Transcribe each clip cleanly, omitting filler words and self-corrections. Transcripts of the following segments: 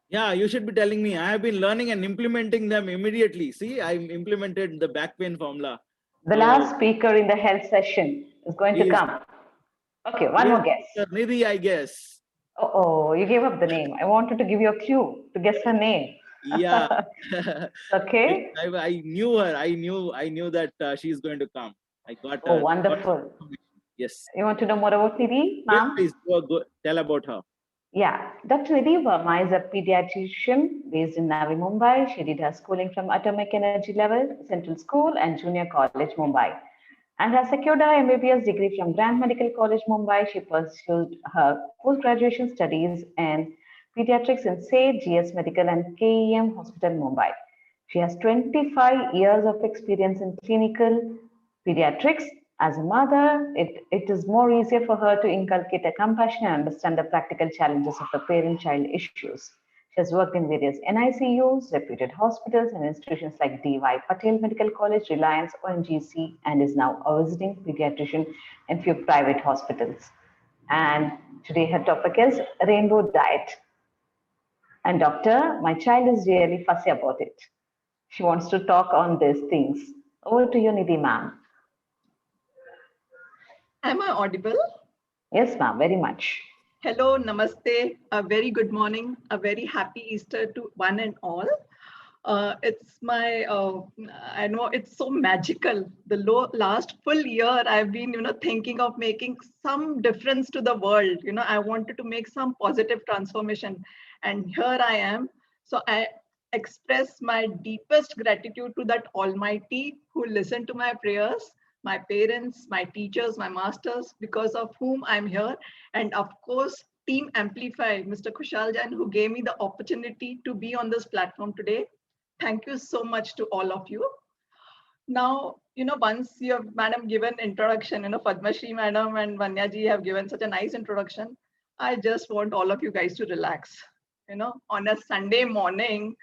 Yeah, you should be telling me. I have been learning and implementing them immediately. See, I implemented the back pain formula. The So last speaker in the health session is going to is come. Okay, one more guess. Dr. Nidhii, I guess. Oh, you gave up the name. I wanted to give you a clue to guess her name. Yeah. Okay. I knew her. I knew that she is going to come. I got Oh, got wonderful. information. Yes. You want to know more about Nidhi, Yes, ma'am? please go tell about her. Yeah, Dr. Nidhii Verrma is a pediatrician based in Navi Mumbai. She did her schooling from Atomic Energy Level, Central School, and Junior College, Mumbai, and has secured her MBBS degree from Grand Medical College, Mumbai. She pursued her post-graduation studies in pediatrics in SAID, GS Medical, and KEM Hospital, Mumbai. She has 25 years of experience in clinical pediatrics. As a mother, it is more easier for her to inculcate a compassion and understand the practical challenges of the parent-child issues. She has worked in various NICUs, reputed hospitals, and institutions like DY Patel Medical College, Reliance, ONGC, and is now a visiting pediatrician in few private hospitals. And today her topic is rainbow diet. And doctor, my child is really fussy about it. She wants to talk on these things. Over to you, Nidhi ma'am. Am I audible? Yes, ma'am, very much. Hello, namaste, a very good morning, a very happy Easter to one and all. It's my, I know it's so magical. The last full year I've been, thinking of making some difference to the world. I wanted to make some positive transformation, and here I am. So I express my deepest gratitude to that Almighty who listened to my prayers, my parents, my teachers, my masters, because of whom I'm here. And of course, Team Amplify, Mr. Kushal Jain, who gave me the opportunity to be on this platform today. Thank you so much to all of you. Now, once you have, madam, given introduction, Padma Shri madam and Vanya ji have given such a nice introduction. I just want all of you guys to relax. On a Sunday morning,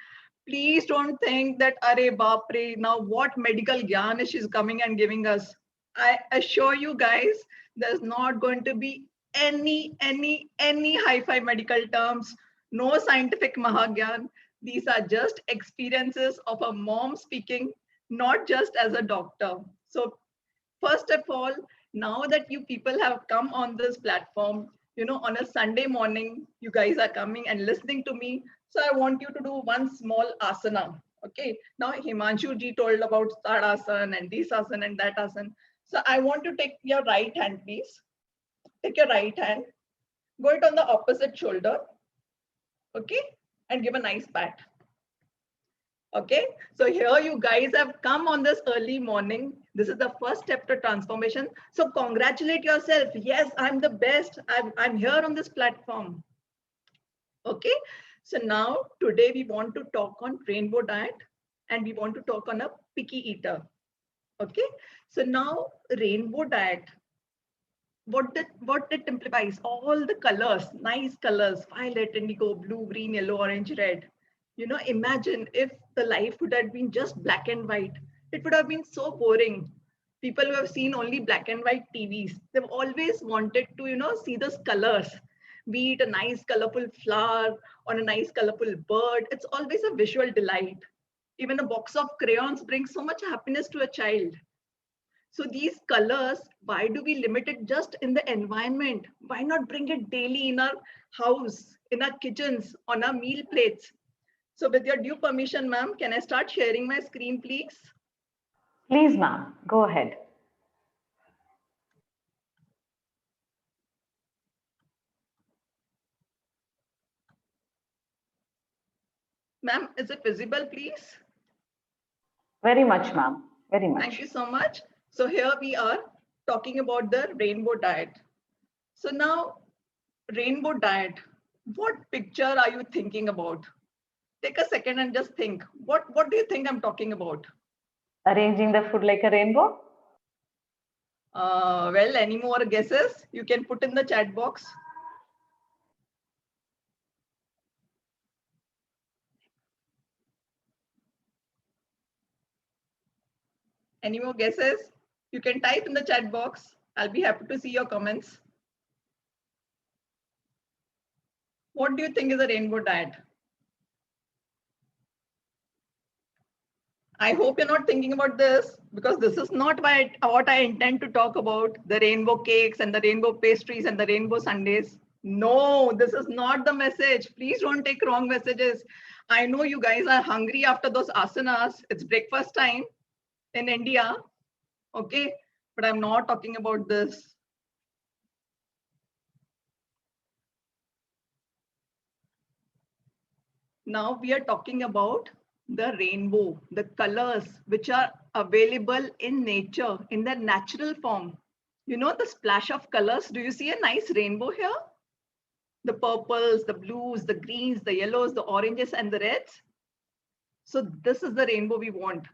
please don't think that, Are Bapre, now what medical gyan is she's coming and giving us. I assure you guys, there's not going to be any hi-fi medical terms, no scientific mahagyan. These are just experiences of a mom speaking, not just as a doctor. So first of all, now that you people have come on this platform, on a Sunday morning, you guys are coming and listening to me. So I want you to do one small asana. Okay. Now Himanshu ji told about Tadasana and this asana and that asana. So I want to take your right hand, please. Take your right hand, go it on the opposite shoulder. Okay. And give a nice pat. Okay, so here you guys have come on this early morning. This is the first step to transformation. So congratulate yourself. Yes, I'm the best. I'm here on this platform. Okay, so now today we want to talk on rainbow diet and we want to talk on a picky eater. Okay, so now rainbow diet, what it implies, all the colors, nice colors, violet, indigo, blue, green, yellow, orange, red. Imagine if the life would have been just black and white. It would have been so boring. People who have seen only black and white TVs, they've always wanted to, see those colors, be it a nice colorful flower or a nice colorful bird. It's always a visual delight. Even a box of crayons brings so much happiness to a child. So these colors, why do we limit it just in the environment? Why not bring it daily in our house, in our kitchens, on our meal plates? So with your due permission, ma'am, can I start sharing my screen, please? Please, ma'am, go ahead. Ma'am, is it visible, please? Very much, ma'am. Very much. Thank you so much. So here we are talking about the rainbow diet. So now, rainbow diet, what picture are you thinking about? Take a second and just think. What do you think I'm talking about? Arranging the food like a rainbow? Well, any more guesses? You can put in the chat box. Any more guesses? You can type in the chat box. I'll be happy to see your comments. What do you think is a rainbow diet? I hope you're not thinking about this, because this is not what I intend to talk about, the rainbow cakes and the rainbow pastries and the rainbow sundaes. No, this is not the message. Please don't take wrong messages. I know you guys are hungry after those asanas. It's breakfast time in India. Okay, but I'm not talking about this. Now we are talking about the rainbow, the colors which are available in nature in their natural form. You know the splash of colors. Do you see a nice rainbow here? The purples, the blues, the greens, the yellows, the oranges, and the reds. So this is the rainbow we want.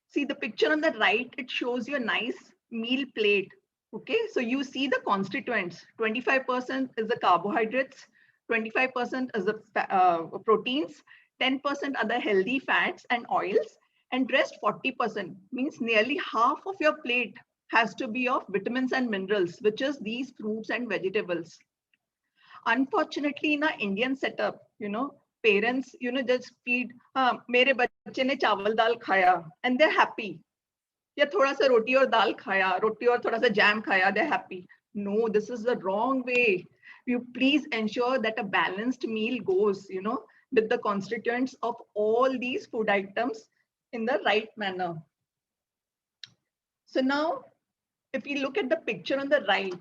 See the picture on the right, it shows you a nice meal plate. Okay, so you see the constituents. 25% is the carbohydrates, 25% is the proteins, 10% are the healthy fats and oils, and rest 40% means nearly half of your plate has to be of vitamins and minerals, which is these fruits and vegetables. Unfortunately, in our Indian setup, parents, just feed, mere bacche ne chawal dal khaya, and they're happy. या थोड़ा सा रोटी और दाल खाया, रोटी और थोड़ा सा jam खाया, they're happy. No, this is the wrong way. You please ensure that a balanced meal goes, with the constituents of all these food items in the right manner. So now, if you look at the picture on the right,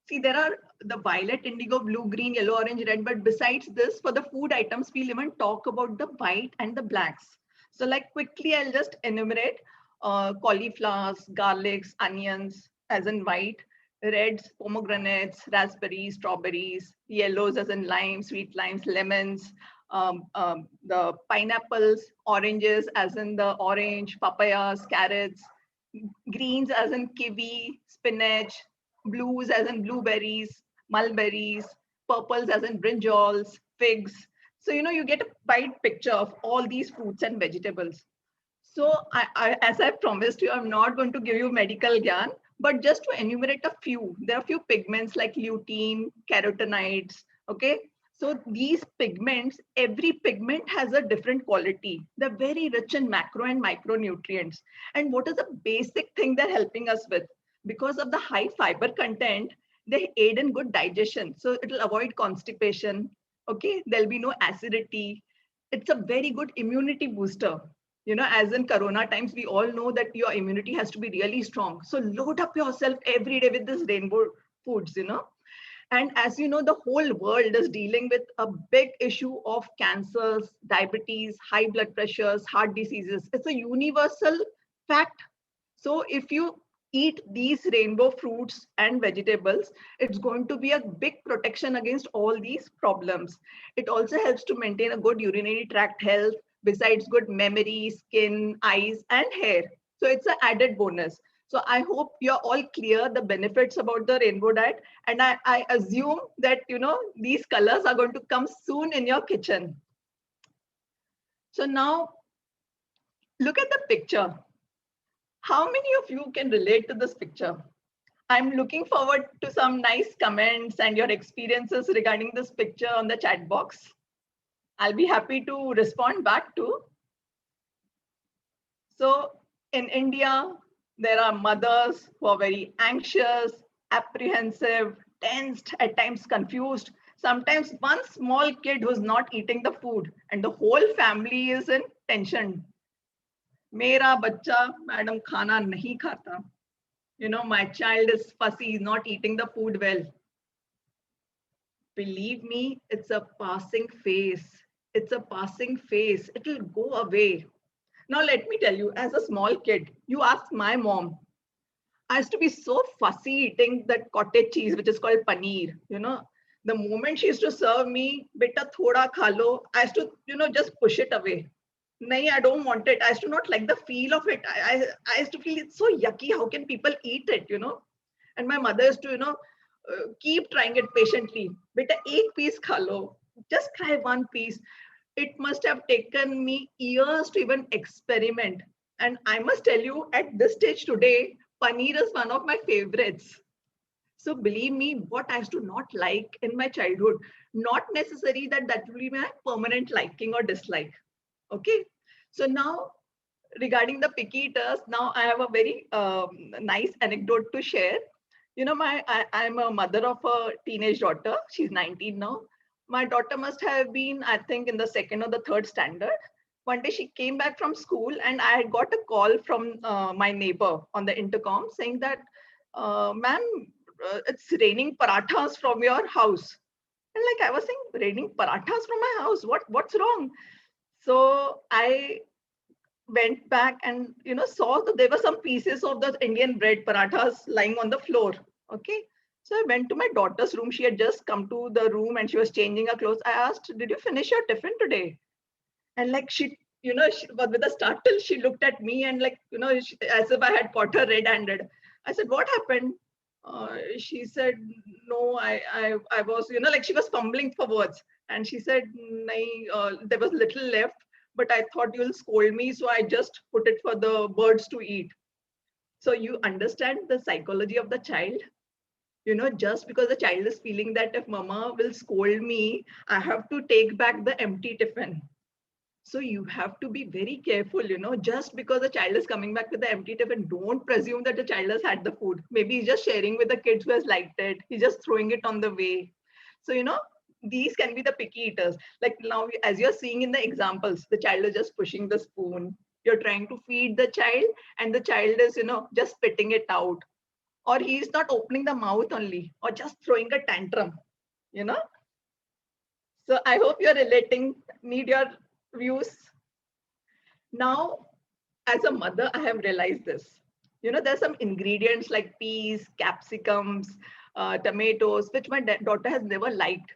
see there are the violet, indigo, blue, green, yellow, orange, red. But besides this, for the food items, we'll even talk about the white and the blacks. So like quickly, I'll just enumerate cauliflowers, garlics, onions as in white, reds, pomegranates, raspberries, strawberries, yellows as in limes, sweet limes, lemons, the pineapples, oranges as in the orange, papayas, carrots, greens as in kiwi, spinach, blues as in blueberries, mulberries, purples as in brinjals, figs. So, you get a wide picture of all these fruits and vegetables. So as I promised you, I'm not going to give you medical gyan, but just to enumerate a few, there are a few pigments like lutein, carotenoids, okay? So these pigments, every pigment has a different quality. They're very rich in macro and micronutrients. And what is the basic thing they're helping us with? Because of the high fiber content, they aid in good digestion. So it'll avoid constipation, okay? There'll be no acidity. It's a very good immunity booster. As in Corona times, we all know that your immunity has to be really strong. So load up yourself every day with this rainbow foods, And as you know, the whole world is dealing with a big issue of cancers, diabetes, high blood pressures, heart diseases. It's a universal fact. So if you eat these rainbow fruits and vegetables, it's going to be a big protection against all these problems. It also helps to maintain a good urinary tract health, besides good memory, skin, eyes, and hair. So it's an added bonus. So I hope you're all clear the benefits about the rainbow diet. And I assume that, these colors are going to come soon in your kitchen. So now look at the picture. How many of you can relate to this picture? I'm looking forward to some nice comments and your experiences regarding this picture on the chat box. I'll be happy to respond back to. So in India, there are mothers who are very anxious, apprehensive, tensed, at times confused. Sometimes one small kid who's not eating the food and the whole family is in tension. Mera bachcha, madam, khana nahi khata. My child is fussy, not eating the food well. Believe me, it's a passing phase. It's a passing phase. It'll go away. Now, let me tell you, as a small kid, you ask my mom, I used to be so fussy eating that cottage cheese, which is called paneer. The moment she used to serve me, beta thoda khalo, I used to, just push it away. Nahi, I don't want it. I used to not like the feel of it. I used to feel it's so yucky. How can people eat it, And my mother used to, keep trying it patiently. Beta, ek piece khalo. Just try one piece. It must have taken me years to even experiment. And I must tell you, at this stage today, paneer is one of my favorites. So believe me, what I used to not like in my childhood, not necessary that will be my permanent liking or dislike. Okay. So now regarding the picky eaters, now I have a very nice anecdote to share. You know, I'm a mother of a teenage daughter. She's 19 now. My daughter must have been, I think, in the second or the third standard. One day she came back from school and I had got a call from my neighbor on the intercom saying that, ma'am, it's raining parathas from your house. And like I was saying, raining parathas from my house. What's wrong? So I went back and saw that there were some pieces of the Indian bread parathas lying on the floor. Okay. So I went to my daughter's room. She had just come to the room and she was changing her clothes. I asked, did you finish your tiffin today? And like but with a startle, she looked at me and like, as if I had caught her red-handed. I said, what happened? She said, no, I was, like she was fumbling for words. And she said, there was little left, but I thought you'll scold me. So I just put it for the birds to eat. So you understand the psychology of the child? Just because the child is feeling that if mama will scold me, I have to take back the empty tiffin. So you have to be very careful, just because the child is coming back with the empty tiffin, don't presume that the child has had the food. Maybe he's just sharing with the kids who has liked it. He's just throwing it on the way. So, these can be the picky eaters. Like now, as you're seeing in the examples, the child is just pushing the spoon. You're trying to feed the child and the child is, just spitting it out. Or he's not opening the mouth only, or just throwing a tantrum, So I hope you're relating, need your views. Now, as a mother, I have realized this. There's some ingredients like peas, capsicums, tomatoes, which my daughter has never liked.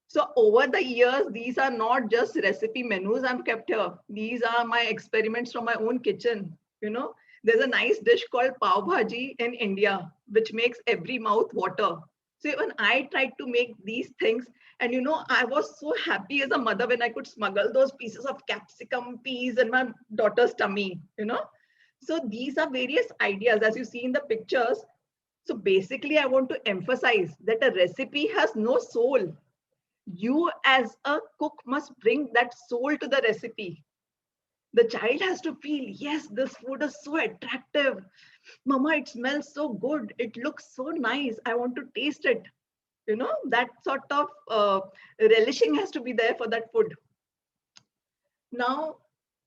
So over the years, these are not just recipe menus I've kept here. These are my experiments from my own kitchen. There's a nice dish called pav bhaji in India, which makes every mouth water. So even I tried to make these things, and I was so happy as a mother when I could smuggle those pieces of capsicum, peas in my daughter's tummy, So these are various ideas as you see in the pictures. So basically, I want to emphasize that a recipe has no soul. You as a cook must bring that soul to the recipe. The child has to feel, yes, this food is so attractive. Mama, it smells so good. It looks so nice. I want to taste it. That sort of relishing has to be there for that food. Now,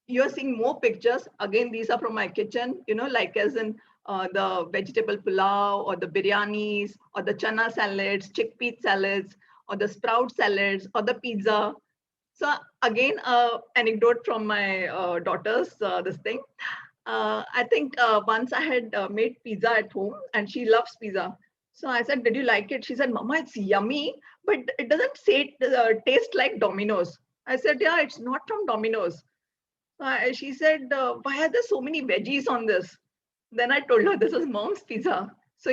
you're seeing more pictures. Again, these are from my kitchen, like as in the vegetable pulao or the biryanis or the chana salads, chickpea salads, or the sprout salads or the pizza. So again, anecdote from my daughter's this thing. I think once I had made pizza at home and she loves pizza. So I said, did you like it? She said, Mama, it's yummy, but it doesn't taste like Domino's. I said, yeah, it's not from Domino's. She said, why are there so many veggies on this? Then I told her, this is mom's pizza. So,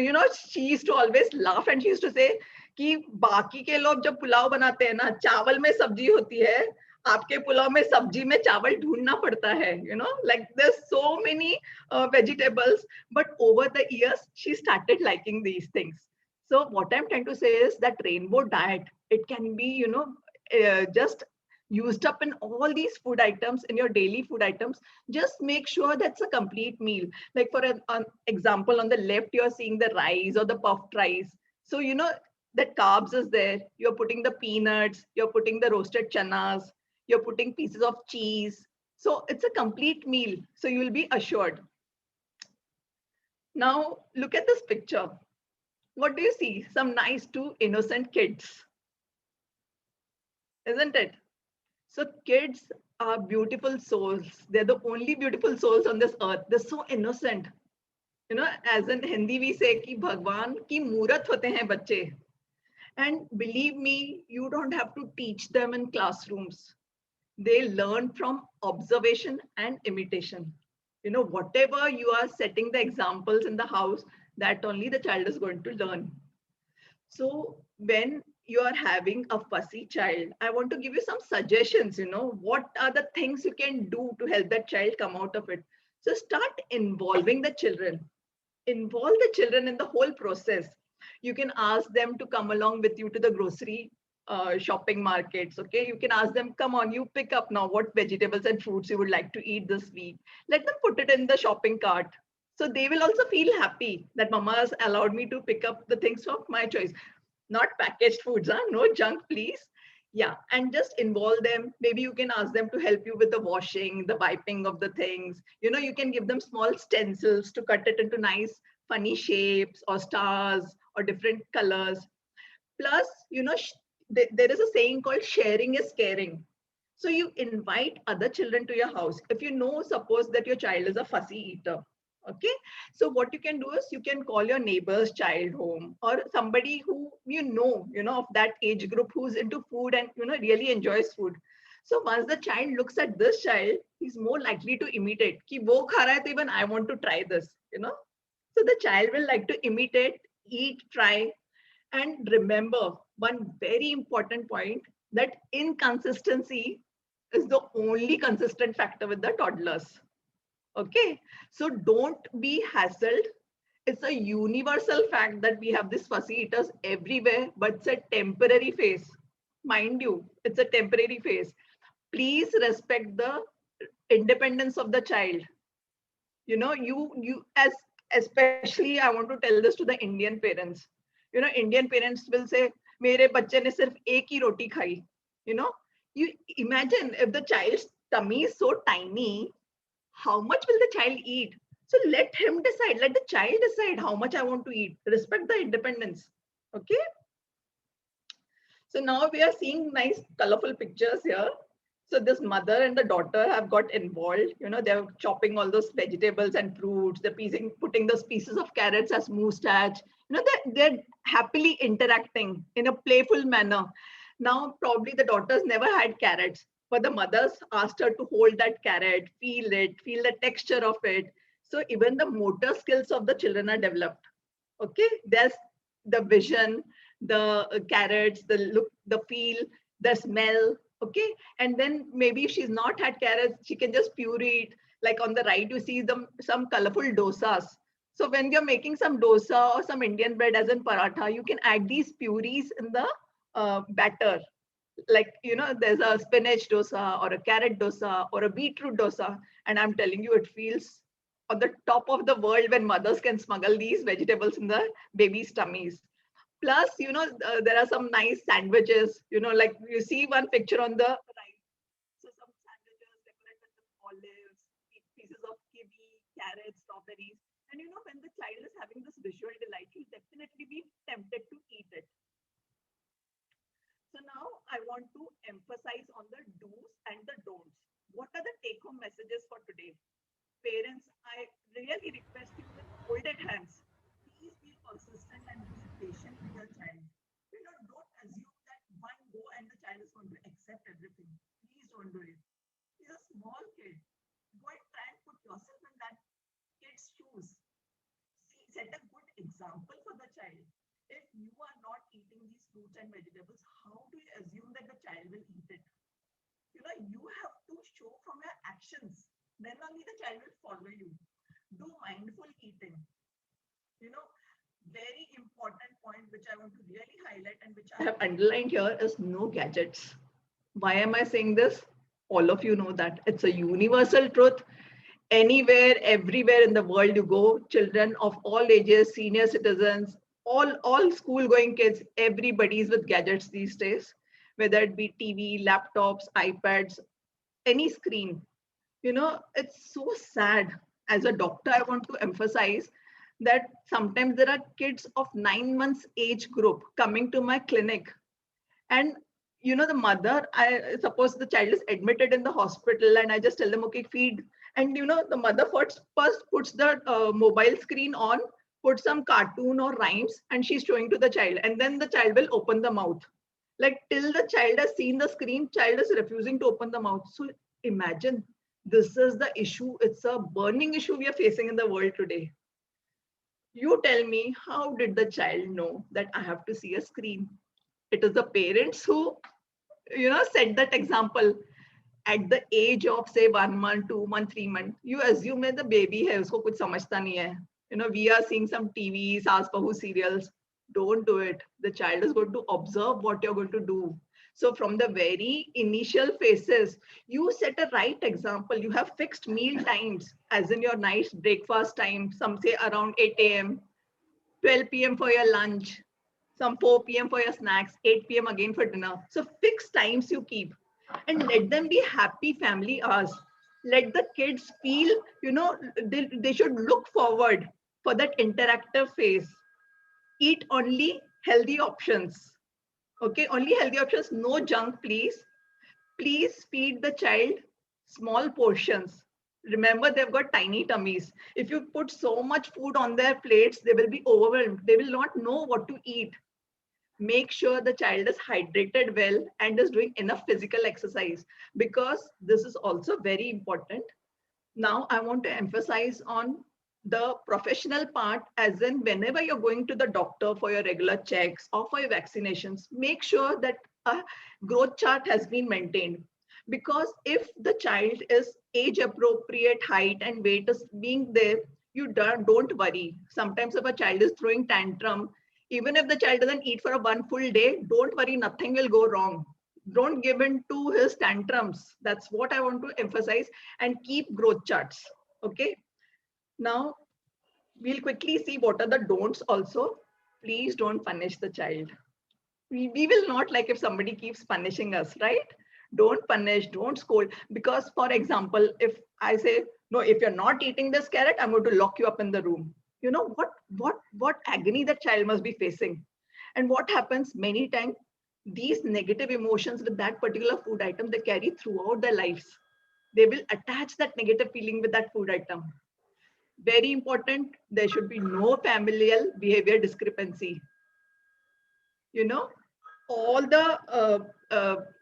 she used to always laugh and she used to say, कि बाकी के लोग जब पुलाव बनाते हैं ना, चावल में सब्जी होती है, आपके पुलाव में सब्जी में चावल ढूंढना पड़ता है, like there's so many vegetables, but over the years she started liking these things. So what I'm trying to say is that rainbow diet, it can be just used up in all these food items, in your daily food items. Just make sure that's a complete meal. Like for an example, on the left you're seeing the rice or the puffed rice. So that carbs is there. You're putting the peanuts, you're putting the roasted chanas, you're putting pieces of cheese. So it's a complete meal. So you will be assured. Now look at this picture. What do you see? Some nice two innocent kids. Isn't it? So kids are beautiful souls. They're the only beautiful souls on this earth. They're so innocent. As in Hindi we say कि भगवान की मूरत होते हैं बच्चे. And believe me, you don't have to teach them in classrooms. They learn from observation and imitation. Whatever you are setting the examples in the house, that only the child is going to learn. So when you are having a fussy child, I want to give you some suggestions, what are the things you can do to help that child come out of it. So start involving the children. Involve the children in the whole process. You can ask them to come along with you to the grocery shopping markets. Okay, you can ask them, come on, you pick up now what vegetables and fruits you would like to eat this week. Let them put it in the shopping cart. So they will also feel happy that mama has allowed me to pick up the things of my choice. Not packaged foods, huh? No junk, please. Yeah, and just involve them. Maybe you can ask them to help you with the washing, the wiping of the things. You know, you can give them small stencils to cut it into nice, funny shapes or stars or different colors. Plus, you know, there is a saying called sharing is caring. So you invite other children to your house. If you know, suppose that your child is a fussy eater. Okay. So what you can do is you can call your neighbor's child home or somebody who of that age group who's into food and, really enjoys food. So once the child looks at this child, he's more likely to imitate. Ki wo kha raha hai, to even I want to try this. So the child will like to imitate, eat, try. And remember one very important point, that inconsistency is the only consistent factor with the toddlers. Okay, so don't be hassled. It's a universal fact that we have these fussy eaters everywhere, but it's a temporary phase. Mind you, it's a temporary phase. Please respect the independence of the child. You as especially I want to tell this to the Indian parents. Indian parents will say, "Mere bacche ne sirf ek hi roti khai." You imagine if the child's tummy is so tiny, how much will the child eat? So let him decide, let the child decide how much I want to eat. Respect the independence. Okay. So now we are seeing nice colorful pictures here. So this mother and the daughter have got involved. They're chopping all those vegetables and fruits. They're putting those pieces of carrots as moustache. They're happily interacting in a playful manner. Now, probably the daughters never had carrots, but the mothers asked her to hold that carrot, feel the texture of it. So even the motor skills of the children are developed. Okay, there's the vision, the carrots, the look, the feel, the smell. Okay, and then maybe if she's not had carrots, she can just puree it. Like on the right, you see some colorful dosas. So when you're making some dosa or some Indian bread as in paratha, you can add these purees in the batter. Like, there's a spinach dosa or a carrot dosa or a beetroot dosa. And I'm telling you, it feels on the top of the world when mothers can smuggle these vegetables in the baby's tummies. Plus, there are some nice sandwiches, like you see one picture on the right. So some sandwiches decorated with olives, pieces of kiwi, carrots, strawberries. And when the child is having this visual delight, he'll definitely be tempted to eat it. So now I want to emphasize on the do's and the don'ts. What are the take-home messages for today? Parents, I really request you with folded hands. Please be consistent and be patient with your child. Don't assume that one go and the child is going to accept everything. Please don't do it. He's a small kid. Go and try and put yourself in that kid's shoes. Set a good example for the child. If you are not eating these fruits and vegetables, how do you assume that the child will eat it? You have to show from your actions. Then only the child will follow you. Do mindful eating. Very important point which I want to really highlight and which I have underlined here is no gadgets. Why am I saying this? All of you know that. It's a universal truth. Anywhere, everywhere in the world you go, children of all ages, senior citizens, all school-going kids, everybody's with gadgets these days, whether it be TV, laptops, iPads, any screen. It's so sad. As a doctor, I want to emphasize that sometimes there are kids of 9 months age group coming to my clinic. And the mother, I suppose the child is admitted in the hospital and I just tell them, okay, feed. And the mother first puts the mobile screen on, puts some cartoon or rhymes, and she's showing to the child. And then the child will open the mouth. Like till the child has seen the screen, child is refusing to open the mouth. So imagine, this is the issue. It's a burning issue we are facing in the world today. You tell me, how did the child know that I have to see a screen? It is the parents who, set that example. At the age of say 1 month, 2 month, 3 months, you assume that the baby hai, usko kuch samajhta nahi hai. We are seeing some TV, Saas Bahu serials. Don't do it. The child is going to observe what you're going to do. So from the very initial phases, you set a right example. You have fixed meal times, as in your nice breakfast time, some say around 8 a.m., 12 p.m. for your lunch, some 4 p.m. for your snacks, 8 p.m. again for dinner. So fixed times you keep, and let them be happy family hours. Let the kids feel, they should look forward for that interactive phase. Eat only healthy options. Okay, only healthy options, no junk, please. Please feed the child small portions. Remember, they've got tiny tummies. If you put so much food on their plates, they will be overwhelmed. They will not know what to eat. Make sure the child is hydrated well and is doing enough physical exercise, because this is also very important. Now, I want to emphasize on the professional part, as in whenever you're going to the doctor for your regular checks or for your vaccinations, make sure that a growth chart has been maintained. Because if the child is age appropriate height and weight is being there, you don't worry. Sometimes if a child is throwing tantrum, even if the child doesn't eat for a 1 full day, don't worry, nothing will go wrong. Don't give in to his tantrums. That's what I want to emphasize, and keep growth charts. Okay. Now we'll quickly see what are the don'ts also. Please don't punish the child. We will not like if somebody keeps punishing us, right? Don't punish, don't scold. Because for example, if I say, no, if you're not eating this carrot, I'm going to lock you up in the room. You know what agony that child must be facing. And what happens many times, these negative emotions with that particular food item, they carry throughout their lives. They will attach that negative feeling with that food item. Very important, there should be no familial behavior discrepancy. You know, all the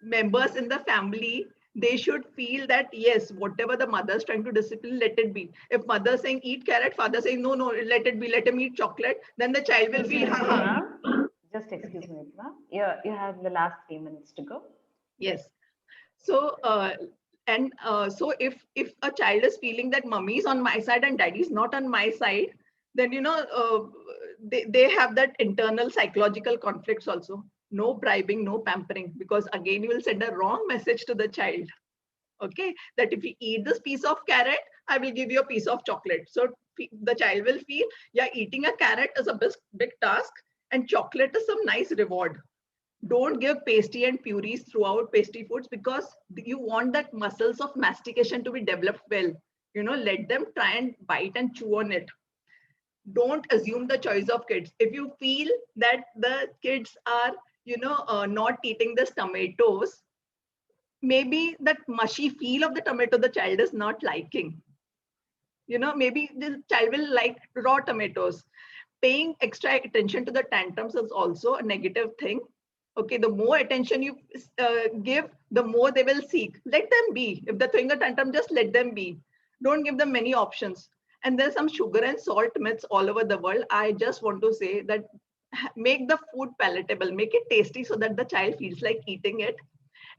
members in the family, they should feel that, yes, whatever the mother's trying to discipline, let it be. If mother's saying eat carrot, father saying no, let it be, let him eat chocolate, then the child will feel, Just excuse me, ma'am. You have the last 3 minutes to go. yes. So so if a child is feeling that mommy is on my side and daddy is not on my side, then they have that internal psychological conflicts also. No bribing, no pampering, because again you will send a wrong message to the child. Okay, that if you eat this piece of carrot, I will give you a piece of chocolate. So the child will feel, yeah, eating a carrot is a big task, and chocolate is some nice reward. Don't give pasty and purees throughout pastry foods, because you want that muscles of mastication to be developed well. Let them try and bite and chew on it. Don't assume the choice of kids. If you feel that the kids are, not eating this tomatoes, maybe that mushy feel of the tomato the child is not liking. Maybe the child will like raw tomatoes. Paying extra attention to the tantrums is also a negative thing. Okay, the more attention you give, the more they will seek. Let them be. If they're throwing a tantrum, just let them be. Don't give them many options. And there's some sugar and salt myths all over the world. I just want to say that make the food palatable, make it tasty so that the child feels like eating it.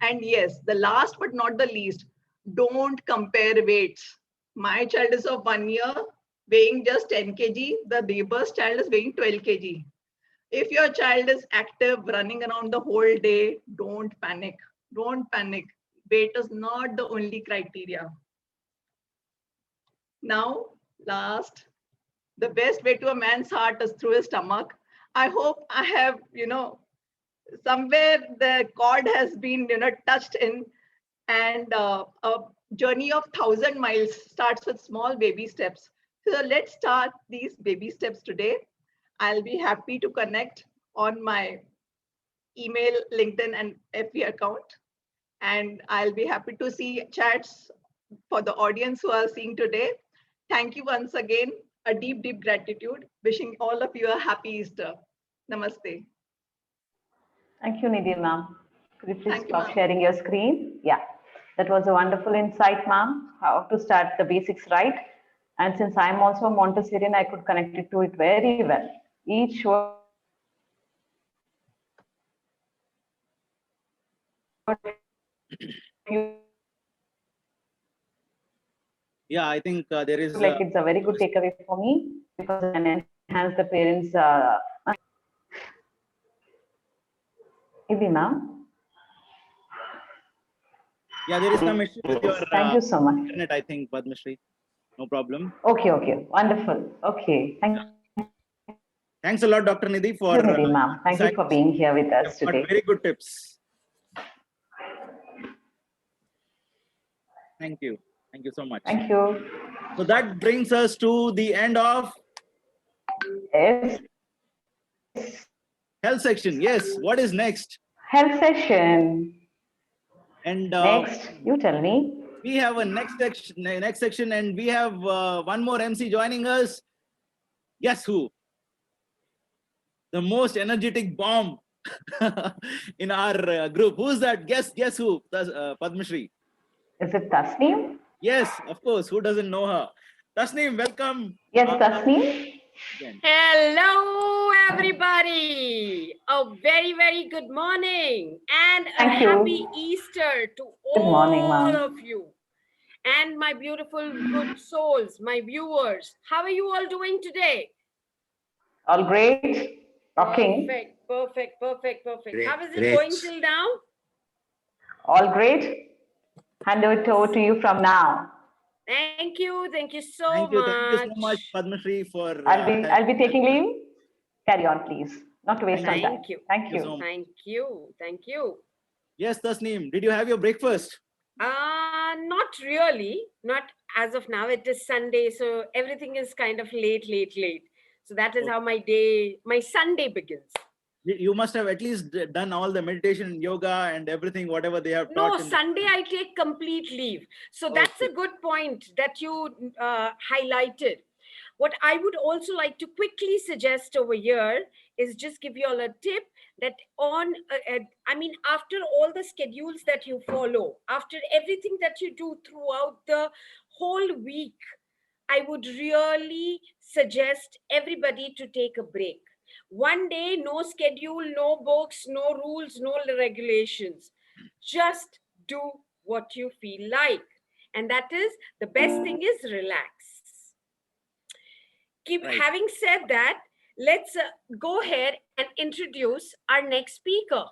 And yes, the last but not the least, don't compare weights. My child is of 1 year, weighing just 10 kg. The neighbor's child is weighing 12 kg. If your child is active, running around the whole day, don't panic. Don't panic. Weight is not the only criteria. Now, last, the best way to a man's heart is through his stomach. I hope I have, somewhere the cord has been, touched in, and a journey of 1,000 miles starts with small baby steps. So let's start these baby steps today. I'll be happy to connect on my email, LinkedIn, and FB account. And I'll be happy to see chats for the audience who are seeing today. Thank you once again. A deep, deep gratitude. Wishing all of you a happy Easter. Namaste. Thank you, Nidhii, ma'am. Could you please Thank you, stop ma'am. sharing your screen? Yeah, that was a wonderful insight, ma'am. How to start the basics right. And since I'm also a Montessorian, I could connect it to it very well. Each word you Yeah, I think there is. like it's a very good takeaway for me, because it can enhance the parents. Nidhii, ma'am. Yeah, there is some issue with your Thank you so much. internet, I think, Padmashri. No problem. Okay, okay, wonderful. Okay, thank Thanks a lot, Dr. Nidhii, for you, Nidhii ma'am. Thank you for insights. being here with You've us got today. very good tips. Thank you. Thank you so much. Thank you. So that brings us to the end of Yes. health section. Yes. What is next? Health session. And Next, you tell me. we have a next section, and we have one more MC joining us. Guess who? The most energetic bomb in our group. Who's that? Guess who? Padmashri. Is it Tasneem? Yes, of course. Who doesn't know her? Tasneem, welcome. Yes, Tasneem. Again. Hello, everybody. A very, very good morning and a Thank you. happy Easter to Good morning, all ma'am. of you and my beautiful good souls, my viewers. How are you all doing today? All great. Rocking. Perfect. Great, How is it great. going till now? All great. Hand it over to you from now. Thank you so Thank you so much. much, Padmashri, for. I'll be taking leave. Carry on, please. Not to waste our time. Thank you. Thank you. so much. Thank you. Yes, Tasneem, did you have your breakfast? Not really. Not as of now. It is Sunday, so everything is kind of late. So that is how my Sunday begins. You must have at least done all the meditation, yoga, and everything, whatever they have No, taught. Sunday I take complete leave. So that's a good point that you highlighted. What I would also like to quickly suggest over here is just give you all a tip that after all the schedules that you follow, after everything that you do throughout the whole week, I would really suggest everybody to take a break. One day, no schedule, no books, no rules, no regulations. Just do what you feel like. And that is, the best thing is relax. Having said that, let's go ahead and introduce our next speaker.